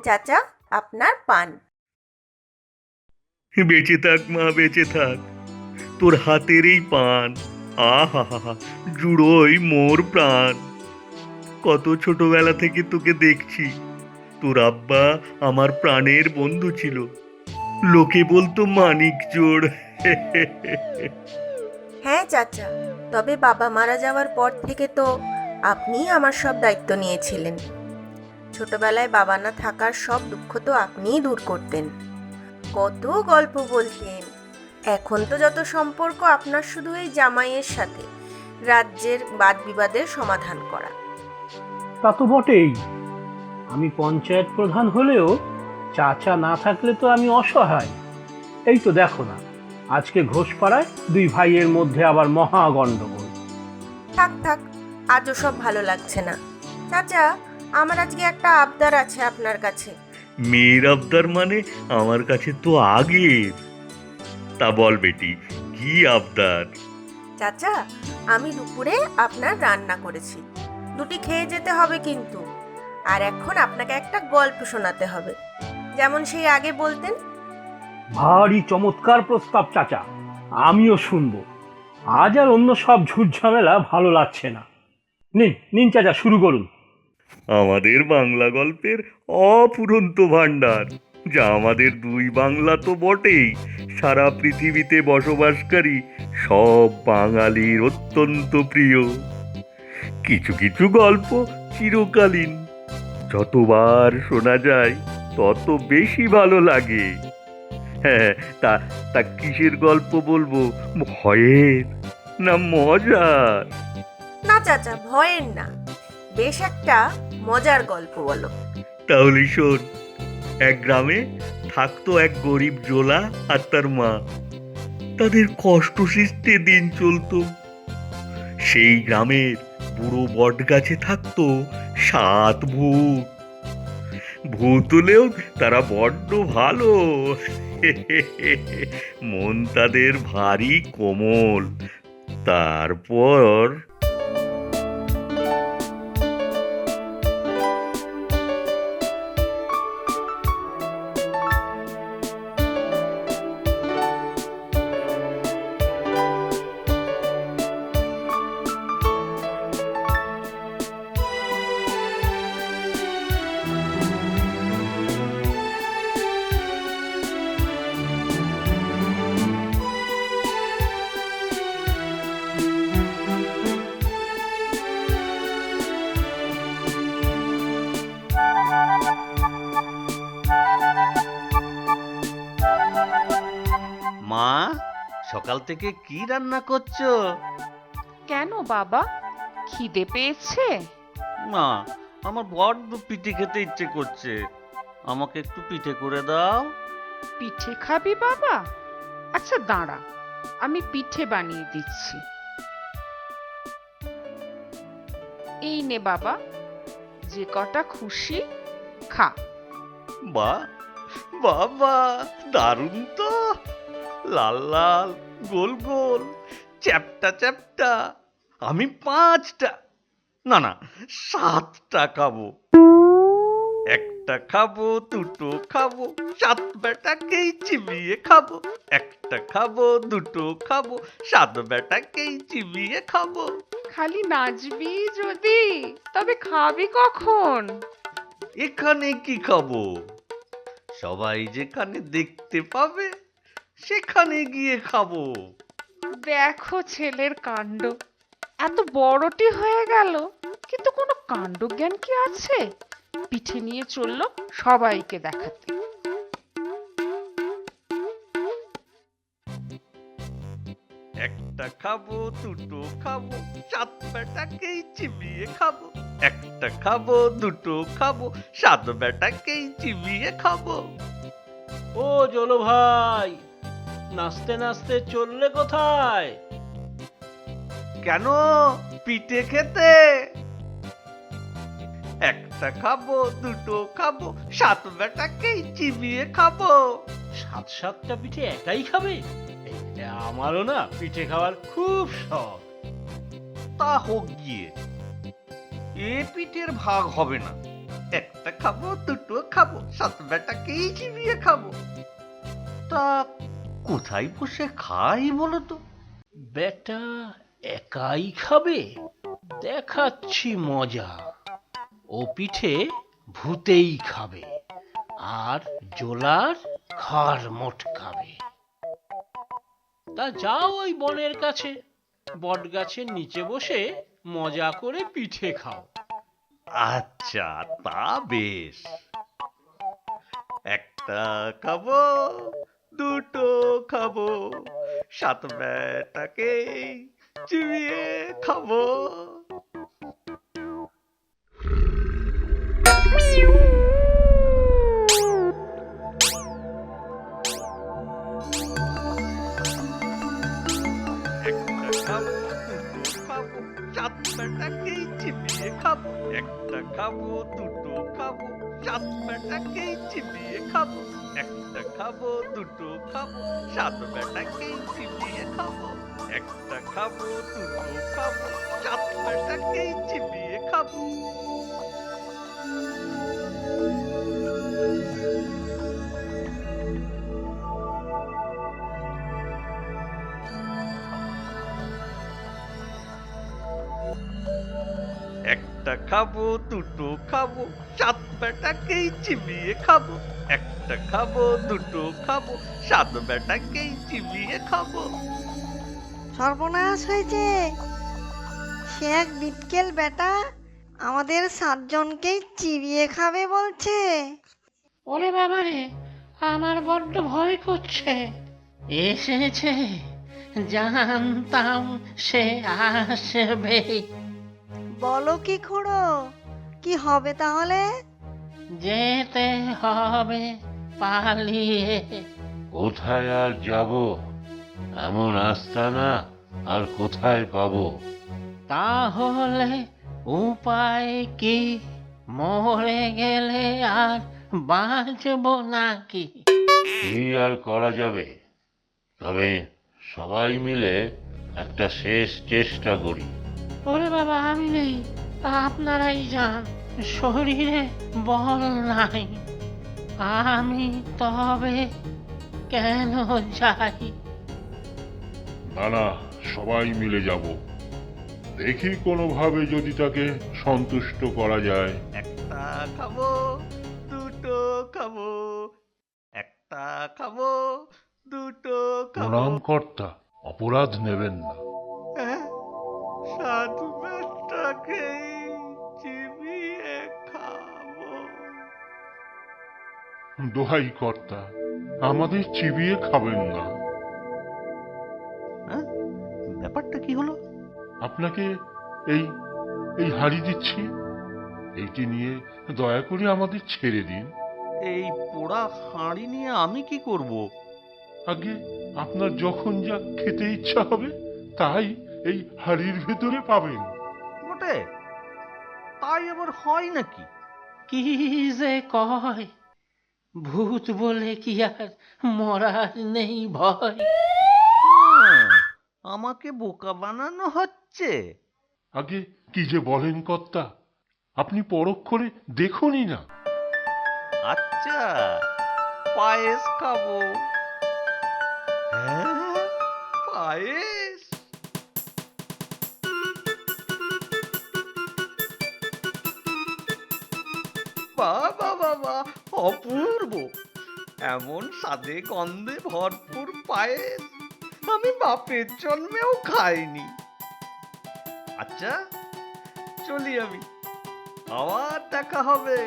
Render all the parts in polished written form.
চাচা, আপনার পান। বেঁচে থাক মা, বেঁচে থাক। তোর হাতের এই পান, আহা হা হা, জুড়োই মোর প্রাণ। কত ছোটবেলা থেকে তোকে দেখছি। তোর আব্বা আমার প্রাণের বন্ধু ছিল। লোকে বলতো মানিক জোড়। হ্যাঁ চাচা, তবে বাবা মারা যাওয়ার পর থেকে তো আপনিই আমার সব দায়িত্ব নিয়েছিলেন। ছোটবেলায় বাবা না থাকার সব দুঃখ তো আপনিই দূর করতেন, কত গল্প বলতেন। এখন তো যত সম্পর্ক আপনার শুধু এই জামাইয়ের সাথে, রাজ্যের বাদ বিবাদের সমাধান করা। তা তো বটেই। আমি পঞ্চায়েত প্রধান হলেও চাচা না থাকলে তো আমি অসহায়। এই তো দেখো না, আজকে ঘোষপাড়ায় দুই ভাইয়ের মধ্যে আবার মহা গন্ডগোল। থাক থাক, আজও সব ভালো লাগছে না। চাচা, আমার আজকে একটা আবদার আছে আপনার কাছে। মেয়ের আবদার মানে আমার কাছে তো আগের। তা বল বেটি, কি আবদার? চাচা, আমি দুপুরে আপনার রান্না করেছি, দুটি খেয়ে যেতে হবে কিন্তু। আর এখন আপনাকে একটা গল্প শোনাতে হবে, যেমন সেই আগে বলতেন। ভারী চমৎকার প্রস্তাব চাচা, আমিও শুনবো। আজ আর অন্য সব ঝুটঝামেলা ভালো লাগছে না। নিন নিন চাচা, শুরু করুন। আমাদের বাংলা গল্পের অফুরন্ত ভাণ্ডার, যা আমাদের দুই বাংলা তো বটেই, সারা পৃথিবীতে বসবাসকারী সব বাঙালির অত্যন্ত প্রিয়। কিছু কিছু গল্প চিরকালীন, যতবার শোনা যায় তত বেশি ভালো লাগে। হ্যাঁ, তা তা কিসের গল্প বলবো, ভয়ের না মজার? না চাচা, ভয়ের না, বেশ একটা মজার গল্প বলো। তাহলে শোন। এক গ্রামে থাকতো এক গরিব জোলা আর তার মা। তাদের কষ্ট সৃষ্টে দিন চলতো। সেই গ্রামের বুড়ো বট গাছে থাকতো 7 ভূত। ভূত হলেও তারা বড্ড ভালো। মন তাদের ভারী কোমল। তারপর মা, সকাল থেকে কি রান্না করছো? কেন বাবা, খিদে পেয়েছে? মা, আমার বড্ড পিঠে খেতে ইচ্ছে করছে। আমাকে একটু পিঠে করে দাও। পিঠে খাবি বাবা? আচ্ছা দাঁড়া, আমি পিঠে বানিয়ে দিচ্ছি। এই নে বাবা, যে কটা খুশি খা। বা, বাবা, দারুণ তো। লাল লাল, গোল গোল, চ্যাপ্টা চ্যাপ্টা। আমি 5টা, না না, 7টা খাবো। একটা খাবো, দুটো খাবো, 7 বেটাকেই চিবিয়ে খাবো। একটা খাবো, দুটো খাবো, 7 বেটাকেই চিবিয়ে খাবো। খালি নাচবি যদি, তবে খাবি কখন? এখানে কি খাবো? সবাই যেখানে দেখতে পাবে সেখানে গিয়ে খাবো। দেখো ছেলের কাণ্ড, এত বড়টি হয়ে গেল কিন্তু কোনো কাণ্ডজ্ঞান কি আছে? পিঠে নিয়ে চললো সবাইকে দেখাতে। একটা খাবো, দুটো খাবো, 7 বেটাকেই চিবিয়ে খাবো। একটা খাবো, দুটো খাবো, 7 বেটাকেই চিবিয়ে খাবো। ও জলো ভাই, নাচতে নাচতে চললে কোথায়? কেন, পিঠে খেতে? একটা খাবো, দুটো খাবো, 7 বেটাকেই চিবিয়ে খাবো। 7-7টা পিঠে একাই খাবে? আমারও না পিঠে খাওয়ার খুব শখ। তা হোক গিয়ে, এ পিঠের ভাগ হবে না। একটা একটা খাবো, দুটো খাবো, সাত বেটাকেই চিবিয়ে খাবো। তা কোথায় বসে খাই বলো তো? বেটা একাই খাবে? দেখাচ্ছি মজা। ও পিঠে ভূতেই খাবে, আর জোলার খার মোট খাবে। তা যাও ওই বনের কাছে, বট গাছের নিচে বসে মজা করে পিঠে খাও। আচ্ছা, তা বেশ। একটা খাবো, দুটো খাবো, সাত বেটাকেই চিবিয়ে খাবো। একটা খাবো, দুটো খাবো, সাত বেটাকেই চিবিয়ে খাবো। একটা খাবো, দুটো খাবো, সাত বেটাকেই চিবিয়ে খাবো। একটা খাবো, দুটো খাবো, সাত বেটাকেই চিবিয়ে খাবো। একটা খাবো, দুটো খাবো, সাত বেটাকেই চিবিয়ে খাবো। একটা খাবো, দুটো খাবো, সাত বেটাকেই চিবিয়ে খাবো। একটা খাবো, দুটো খাবো, সাত বেটাকেই চিবিয়ে খাবো। সর্বনাশ হয়েছে। সে এক বিটকেল বেটা আমাদের 7 জনকেই চিবিয়ে খাবে বলছে। ওরে বাবারে, আমার বড্ড ভয় করছে। এসেছে, জানতাম সে আসবে। বলো কি খুড়ো, কি হবে তাহলে? যেতে হবে পালিয়ে। কোথায় আর যাব? এমন আস্তানা আর কোথায় পাবো? তাহলে উপায় কি? মরে গেলে আর বাঁচবো নাকি? কি আর করা যাবে? তবে সবাই মিলে একটা শেষ চেষ্টা করি। ওরে বাবা, আমি নেই, আপনারাই যান। শরীরে বল নাই। আমি তবে কেন যাই? না না, সবাই মিলে যাব। দেখি কোনোভাবে যদি তাকে সন্তুষ্ট করা যায়। একটা খাবো, দুটো খাবো, একটা খাবো, দুটো খাবো। প্রণাম কর্তা, অপরাধ নেবেন না। হ্যাঁ, সাত বেটাকেই চিবিয়ে খাবো। দোহাই কর্তা, আমাদের চিবিয়ে খাবেন না। হ্যাঁ, ব্যাপারটা কি হলো? আপনাকে এই এই হাড়ি দিচ্ছি, এইটি নিয়ে দয়া করে আমাদের ছেড়ে দিন। এই পোড়া হাঁড়ি নিয়ে আমি কি করব? আগে আপনার যখন যা খেতে ইচ্ছা হবে তাই এই হাড়ির ভেতরে পাবেন। বটে, তাই আবার হয় নাকি? কি যে কয়, ভূত বলে কি আর মরার নেই ভয়? হ্যাঁ, আমাকে বোকা বানানো হচ্ছে। আগে কি যে বলেন কর্তা, আপনি পরক্ষণে দেখুনই না। আচ্ছা, পায়েস খাবো। হ্যাঁ, পায়েস। বাবা বাবা, অপূর্ব! এমন স্বাদে গন্ধে ভরপুর পায়েস আমি বাপের জন্মেও খাইনি। আচ্ছা, চলি আমি, আবার দেখা হবে।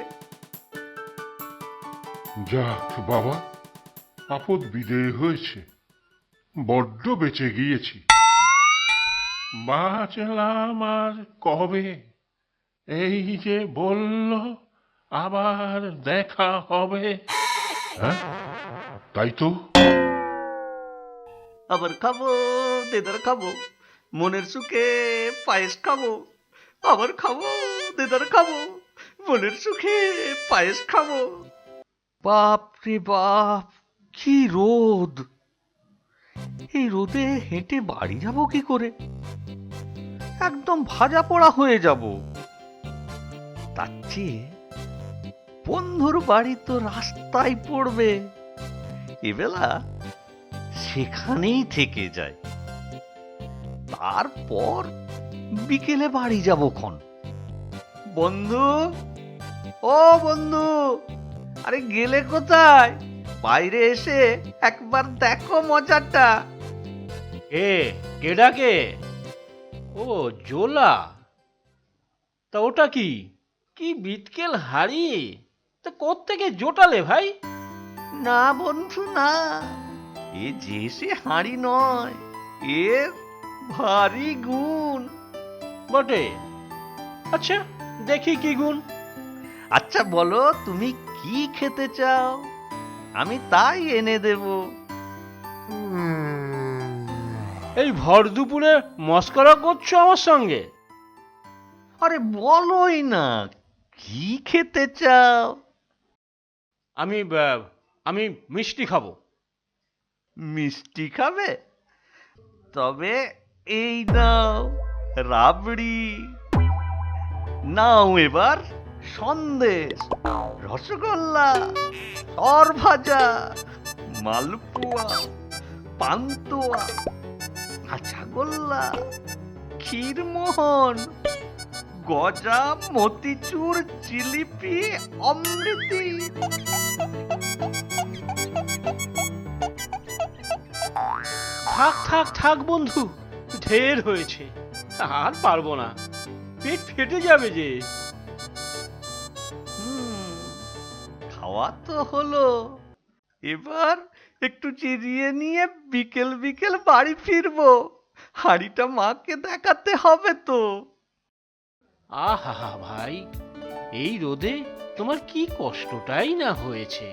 যাক বাবা, আপদ বিদেয় হয়েছে, বড্ড বেঁচে গিয়েছি। বাঁচলাম আর কবে, এই যে বলল আবার দেখা হবে। হ্যাঁ, তাই তো। আবার খাবো, দেদার খাবো, মনের সুখে পায়েস খাবো। আবার খাবো, দেদার খাবো, মনের সুখে পায়েস খাবো। বাপ রে বাপ, কি রোদ! এই রোদে হেঁটে বাড়ি যাব কি করে? একদম ভাজা পোড়া হয়ে যাব। তার চেয়ে বন্ধুর বাড়ি তো রাস্তায় পড়বে, এবেলা সেখানেই থেকে যায়। তারপর বিকেলে বাড়ি যাবো খন। বন্ধু, ও বন্ধু, আরে গেলে কোথায়? বাইরে এসে একবার দেখো মজাটা। কে ডাকে? ও জোলা, তা ওটা কি? কি বিটকেল হাড়ি? তা কোত্থেকে জোটালে ভাই? না বন্ধু না, এ যে সে হাঁড়ি নয়, এর ভারী গুণ। বটে? আচ্ছা দেখি কি গুণ। আচ্ছা বলো তুমি কি খেতে চাও, আমি তাই এনে দেব। এই ভর দুপুরে মস্করা করছো আমার সঙ্গে? আরে বলোই না, কি খেতে চাও? আমি মিষ্টি খাবো। মিষ্টি খাবে? তবে এই নাও রাবড়ি, নাও এবার সন্দেশ, রসগোল্লা, সরভাজা, মালপোয়া, পান্তুয়া, কাঁচাগোল্লা, ক্ষীরমোহন, গজা, মতিচুর, জিলিপি, অমৃতি। থাক বন্ধু, ঢের হয়েছে, আর পারবো না, পেট ফেটে যাবে যে। খাওয়া তো হলো, এবার একটু জিরিয়ে নিয়ে বিকেল বিকেল বাড়ি ফিরবো। হাঁড়িটা মাকে দেখাতে হবে তো। আহা ভাই, এই রোদে তোমার কি কষ্টটাই না হয়েছে।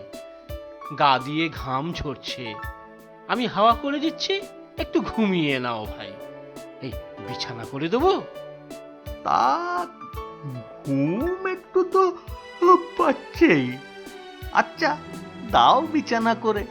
গা দিয়ে ঘাম ঝরছে, আমি হাওয়া করে দিচ্ছি, একটু ঘুমিয়ে নাও ভাই। এই বিছানা করে দেবো? তা ঘুম একটু তো পাচ্ছেই। আচ্ছা দাও বিছানা করে।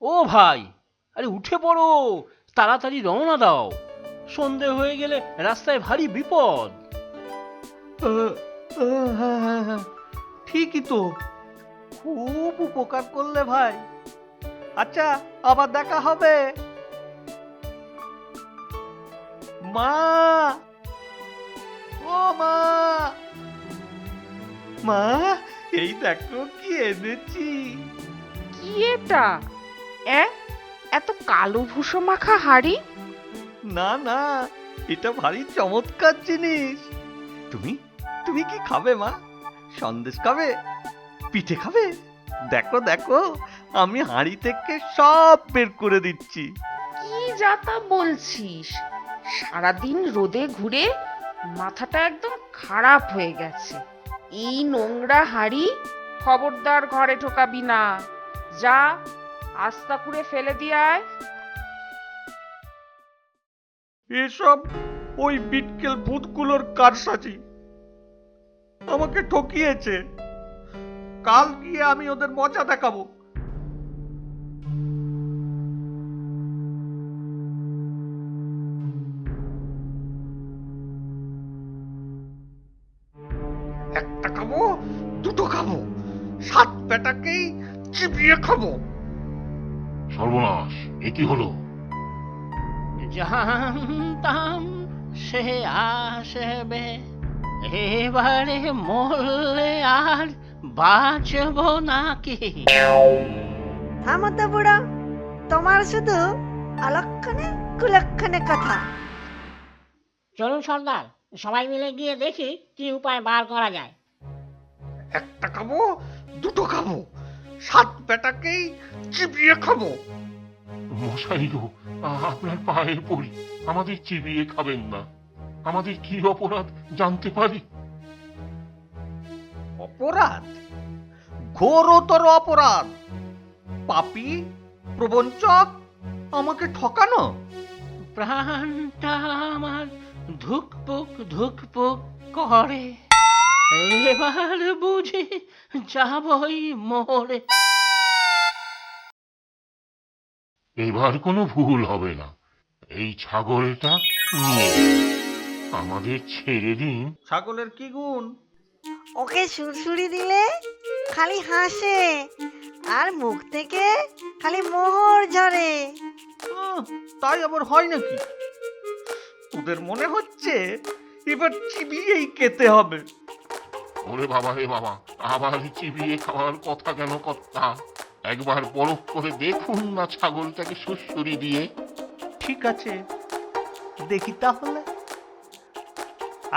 ও ভাই, আরে উঠে পড়ো, তাড়াতাড়ি রওনা দাও, সন্ধে হয়ে গেলে রাস্তায় ভারী বিপদ। ঠিকই তো, খুব উপকার করলে ভাই। আচ্ছা আবার দেখা হবে। মা, ও মা, মা এই দেখো কি এনেছি। কি এটা? এত কালো ভুসো মাখা হাড়ি? না না, এটা ভারী চমৎকার জিনিস। তুমি তুমি কি খাবে মা? সন্দেশ খাবে? পিঠে খাবে? দেখো দেখো, আমি হাঁড়ি থেকে সব বের করে দিচ্ছি। কি যাতা বলছিস? সারাদিন রোদে ঘুরে মাথাটা একদম খারাপ হয়ে গেছে। এই নোংরা হাড়ি খবরদার ঘরে ঢোকাবি না। যা, আস্তা করে ফেলে দিয়ে আয়। এসব ওই বিটকেল ভূতগুলোর কারসাজি, আমাকে ঠকিয়েছে। কাল গিয়ে আমি ওদের মজা দেখাবো। একটা খাবো, দুটো খাবো, সাত বেটাকেই চিবিয়ে খাবো। সর্বনাশ, এ কি হলো? জানতাম সে আসবে, এবারে মরলে আর বাঁচব নাকি। থামো তো বুড়ো, তোমার শুধু অলক্ষণে কুলক্ষণে কথা। চলুন সর্দার, সবাই মিলে গিয়ে দেখি কি উপায় বার করা যায়। একটা খাবো, দুটো খাবো, সাত বেটাকেই চিবিয়ে খাবো। মশাই গো, আপনার পায়ে পড়ি, আমাদের চিবিয়ে খাবেন না। আমাদের কি অপরাধ জানতে পারি? অপরাধ? ঘোরতর অপরাধ। পাপী, প্রবঞ্চক, আমাকে ঠকানো। প্রাণটা আমার ধুকপুক ধুকপুক করে। এবার বুঝি যাবই মোরে। এবার কোনো ভুল হবে না। এই ছাগলটা নিয়ে আমাদের ছেড়ে দিন। ছাগলের কি গুণ? ওকে সুড়সুড়ি দিলে খালি হাসে, আর মুখ থেকে খালি মোহর ঝরে। তাই আবার হয় নাকি? তোদের মনে হচ্ছে এবার চিবিয়েই খেতে হবে। ওরে বাবা রে বাবা, আবার চিবিয়ে খাওয়ার কথা কেন কর্তা? একবার বরফ করে দেখুন না ছাগলটাকে সুড়সুড়ি দিয়ে। ঠিক আছে, দেখি তাহলে।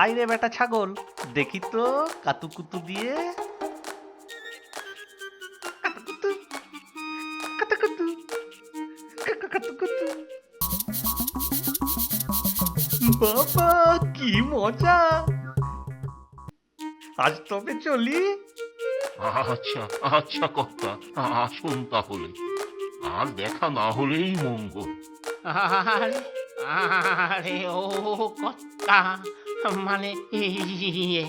আই রে বেটা ছাগল, দেখি তো কাতুকুতু দিয়ে। কাতুকুতু, কাতুকুতু, কাতুকুতু। বাবা কি মজা! আজ তবে চলি। আচ্ছা আচ্ছা কর্তা, আসুন তাহলে। আর দেখা না হলেই মঙ্গল। আরে আরে ও কর্তা, মানে ইয়ে,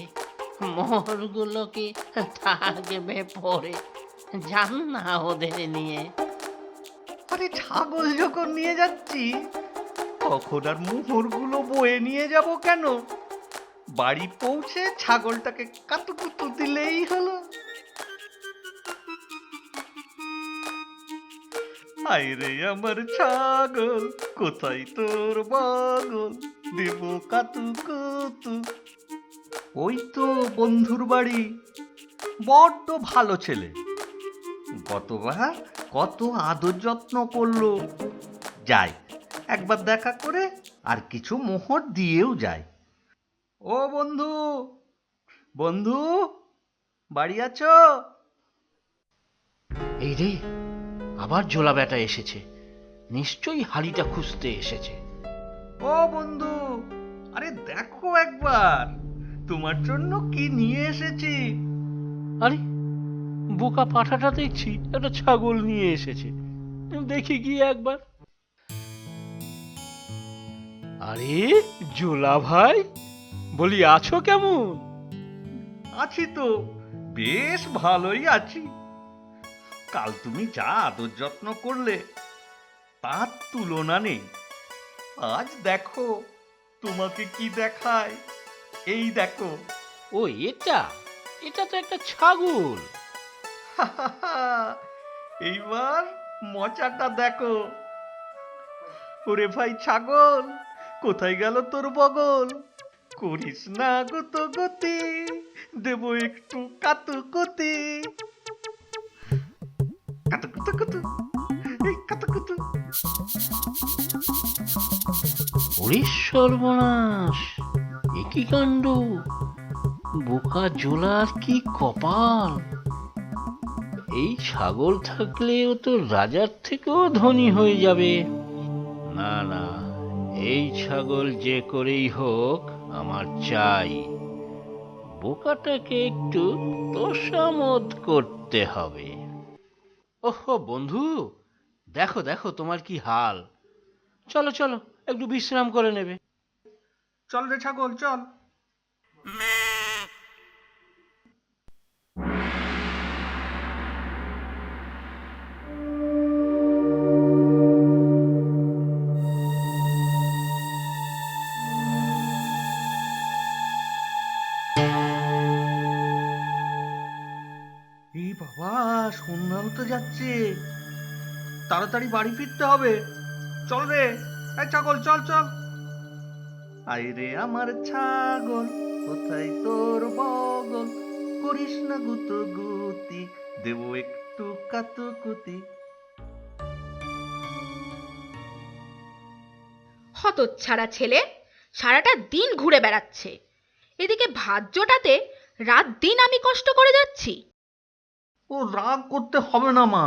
মোহরগুলো কি থাকবে পরে? যান না ওদের নিয়ে। আরে ছাগল যখন নিয়ে যাচ্ছি, তখন আর মোহরগুলো বয়ে নিয়ে যাব কেন? বাড়ি পৌঁছে ছাগলটাকে কাতুকুতু দিলেই হলো। আইরে আমার ছাগল, কোথায় তোর বগল, দেব কাতুকুতু। ওই তো বন্ধুর বাড়ি, বড্ড ভালো ছেলে। গতবার কত আদর যত্ন করলো। যাই, একবার দেখা করে আর কিছু মোহর দিয়েও যায়। ও বন্ধু, বন্ধু, বাড়ি আছো? এই রে, আবার জোলা বেটা এসেছে, নিশ্চয়ই হাড়িটা খুঁজতে এসেছে। ও বন্ধু, আরে দেখো একবার, তোমার জন্য কি নিয়ে এসেছি। আরে বোকা পাঠাটা দেখছি একটা ছাগল নিয়ে এসেছে, দেখি গিয়ে একবার। আরে জোলা ভাই, বলি আছো কেমন? আছি তো, বেশ ভালোই আছি। কাল তুমি যা আদর যত্ন করলে, তার তুলনা নেই। আজ দেখো তোমাকে কি দেখায়। এই দেখো। ও এটা, এটা তো একটা ছাগল। এইবার মজাটা দেখো। ওরে ভাই ছাগল, কোথায় গেল তোর বগল? করিস না গুত গতি, দেব একটু কাতুকুতি। কাতুকুতু কুতু, এই কাতুকুতু। ওরে সর্বনাশ, এ কি কাণ্ড! বোকা জোলার কি কপাল! এই ছাগল থাকলে ও তো রাজার থেকেও ধনী হয়ে যাবে। না না, এই ছাগল যে করেই হোক আমার চাই। বোকাটাকে একটু তোষামোদ করতে হবে। ওহো বন্ধু, দেখো দেখো তোমার কি হাল। চলো চলো, একটু বিশ্রাম করে নেবে। চল রে ছাগল চল। এই বাবা, সন্ধ্যা হতে যাচ্ছে, তাড়াতাড়ি বাড়ি ফিরতে হবে। চল রে, এই ছাগল চল চল। আইরে আমার ছাগল, কোথায় তোর বগল? করিস না গুতো গুতি, দেব একটু কাতুকুতি। হতচ্ছাড়া ছেলে, সারাটা দিন ঘুরে বেড়াচ্ছে, এদিকে ভাত জোটাতে রাত দিন আমি কষ্ট করে যাচ্ছি। ও রাগ করতে হবে না মা,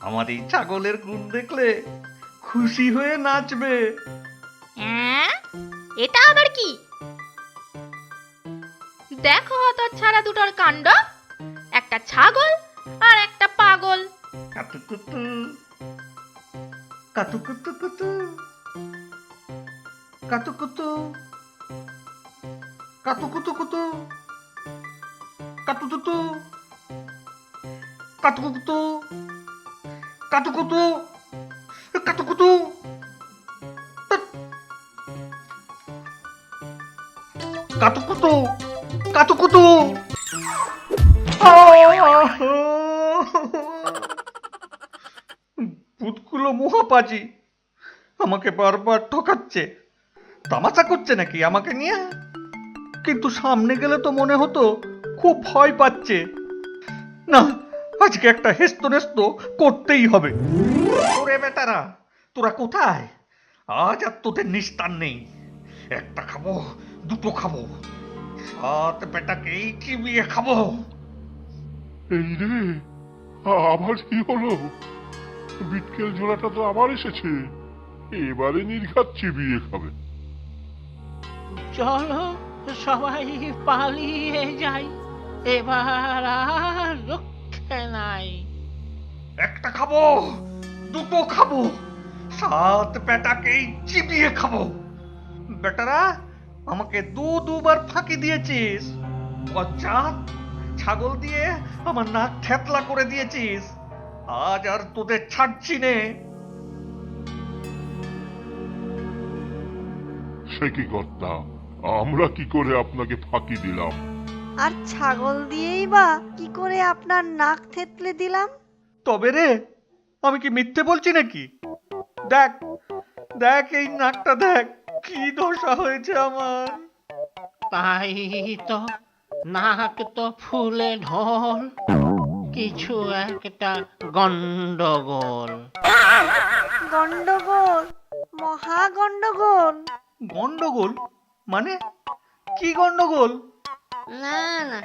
আমার এই ছাগলের গুণ দেখলে খুশি হয়ে নাচবে। হ্যাঁ, এটা আবার কি? দেখো হতচ্ছাড়া দুটোর কাণ্ড, একটা ছাগল আর একটা পাগল। কাতুকুতু, কাতুকুতু কুতু, কাতুকুতু, কাতুকুতু কুতু। কাতুকুতু কাতুকুতু কাতুকুতু কাতুকুতু কাতুকুতু কাতুকুতু ভূতগুলো মহাপাজি আমাকে বারবার ঠকাচ্ছে, তামাশা করছে নাকি আমাকে নিয়ে? কিন্তু সামনে গেলে তো মনে হতো খুব ভয় পাচ্ছে। না, আজকে একটা হেস্ত নেস্ত করতেই হবে। ওরে বেটারা, তোরা কোথায়? আজ আর তোদের নিস্তার নেই। একটা খাবো, দুটো খাবো, সাত বেটাকেই চিবিয়ে খাবো। এই রে, আবার কি হলো? বিটকেল ঝোলাটা তো আবার এসেছে। এবারে নির্ঘাত চিবিয়ে খাবে। চলো সবাই পালিয়ে যাই, এবার আর রক্ষে নাই। একটা খাবো, দুটো খাবো, সাত বেটাকেই চিবিয়ে খাবো। বেটারা, আমাকে দুবার ফাঁকি দিয়েছিস। বজ্জাত, ছাগল দিয়ে আমার নাক থেতলা করে দিয়েছিস। আজ আর তোদের ছাড়ছি নে। সে কি কর্তা, আমরা কি করে আপনাকে ফাঁকি দিলাম? আর ছাগল দিয়েই বা কি করে আপনার নাক থেতলে দিলাম? তবে রে, আমি কি মিথ্যে বলছি নাকি? দেখ দেখ, এই নাকটা দেখ, কি দশা হয়েছে আমার। তাই তো, নাক তো ফুলে ঢোল, কিছু একটা গন্ডগোল। গন্ডগোল, মহা গন্ডগোল। গন্ডগোল মানে? কি গন্ডগোল? না না,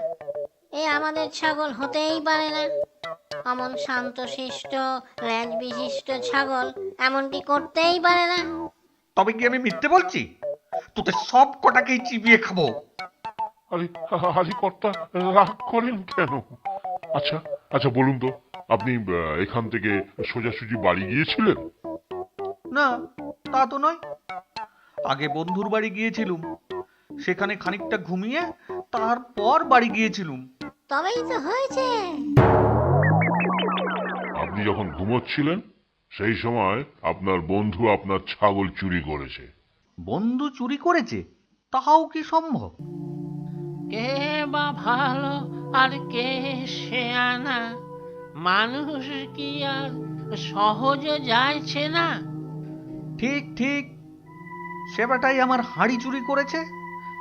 এ আমাদের ছাগল হতেই পারে না। অমন শান্তশিষ্ট ল্যাজ বিশিষ্ট ছাগল এমনটি করতেই পারে না। তবে কি আমি মিথ্যে বলছি? তোদের সব কটাকেই চিবিয়ে খাবো। আরে আরে কর্তা, রাগ করেন কেন? আচ্ছা আচ্ছা, বলুন তো, আপনি এখান থেকে সোজাসুজি বাড়ি গিয়েছিলেন? না, তা তো নয়। আগে বন্ধুর বাড়ি গিয়েছিলুম, সেখানে খানিকটা ঘুমিয়ে তারপর বাড়ি গিয়েছিলুম। তবেই তো হয়েছে। আপনি যখন ঘুমোচ্ছিলেন সেই সময় আপনার বন্ধু আপনার ছাগল চুরি করেছে। বন্ধু চুরি করেছে? তাও কি সম্ভব? কে বা ভালো আর কে শেয়ানা, মানুষ কি আর সহজে যাইছে না? ঠিক ঠিক, সে বেটাই আমার হাঁড়ি চুরি করেছে,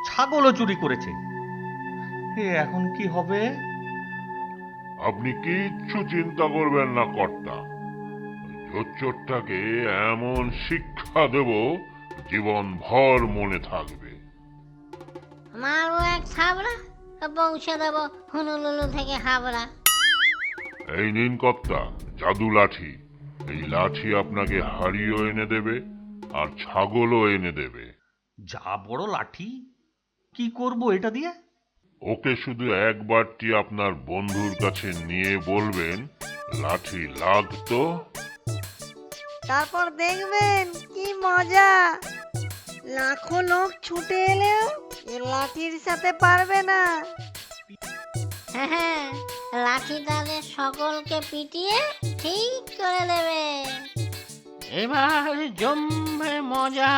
ছাগলও চুরি করেছে। এ এখন কি হবে? আপনি কিচ্ছু চিন্তা করবেন না কর্তা, জোচ্চোরটাকে এমন শিক্ষা দেব জীবন ভর মনে থাকবে। মারবো এক থাবড়া, পৌঁছে দেবো হুনুলুলু থেকে হাবড়া। এই নিন কর্তা, জাদু লাঠি। এই লাঠি আপনাকে হাড়িও এনে দেবে আর ছাগলও এনে দেবে। যা বড় লাঠি! কি করব এটা দিয়ে? ওকে শুধু একবারটি আপনার বন্ধুর কাছে নিয়ে বলবেন, লাঠি লাগতো। তারপর দেখবেন কি মজা। লাখো লোক ছুটে এলেও এ লাঠির সাথে পারবে না। হ্যাঁ, লাঠি তাদের সকলকে পিটিয়ে ঠিক করে দেবে। এবার জমবে মজা,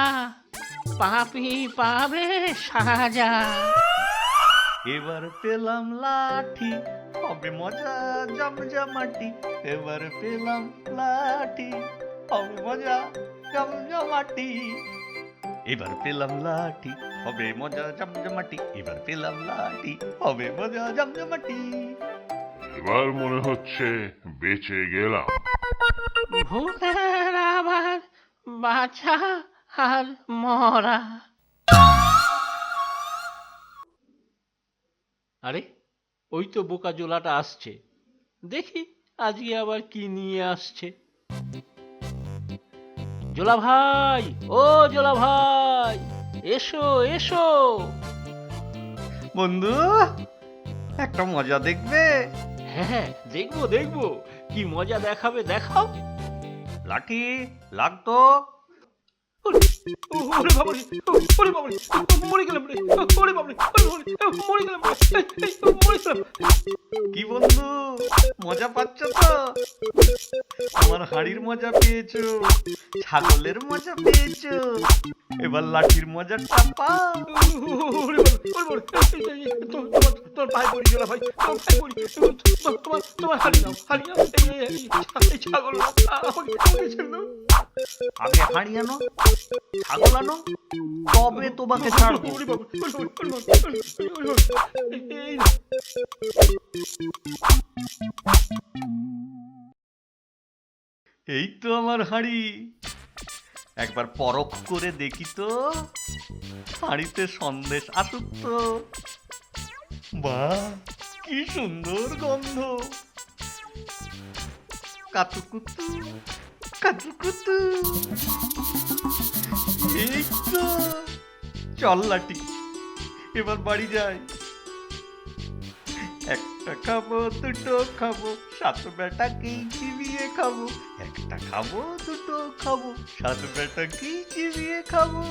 পাপি পাবে সাজা। এবার পেলাম লাঠি, হবে মজা জমজমাটি। এবার পেলাম লাঠি, হবে মজা জমজমাটি। এবার পেলাম লাঠি, হবে মজা জমজমাটি। এবার পেলাম লাঠি, হবে মজা জমজমাটি। এবার মনে হচ্ছে বেঁচে গেলাম। ভূতের আবার বাছা আর মরা। আরে, ওই তো বোকা জোলাটা আসছে। দেখি আজকে আবার কি নিয়ে আসছে। জোলা ভাই, ও জোলা ভাই, এসো এসো। বন্ধু, একটা মজা দেখবে? হ্যাঁ, দেখবো দেখবো, কি মজা দেখাবে দেখাও। লাঠি লাগতো। ওরে বাবা রে, ওরে বাবা রে, মরে গেলাম রে, ওরে বাবা রে, মরে গেলাম রে, মরে গেলাম। কি বন্ধু, মজা পাচ্ছ তো? আমার হাড়ির মজা পেয়েছো, ছাগলের মজা পেয়েছো, এবার লাঠির মজাটা পাও। ওরে বাবা, ওরে বাবা, তোর পায়ে পড়ি গেল ভাই, তোর পায়ে পড়ি, তোমার হাড়ি নাও, হাড়ি নাও, এই ছাগল আমাকে ছেড়ে দাও। আগে হাড়ি আনো, ছাগল আনো, তবে তোমাকে ছাড়বো। ওরে বাবা, ওরে বাবা, ওরে বাবা, ওরে বাবা, এই নাও। এই তো আমার হাঁড়ি, একবার পরখ করে দেখি তো হাঁড়িতে সন্দেশ আসুক তো। বাহ, কি সুন্দর গন্ধ। কাতুকুতু কাতুকুতু, এই তো, চল লাটি, এবার বাড়ি যাই। একটা খাবো, দুটো খাবো, সাত বেটাকেই চিবিয়ে খাবো। একটা খাবো, দুটো খাবো, সাত বেটাকেই চিবিয়ে খাবো।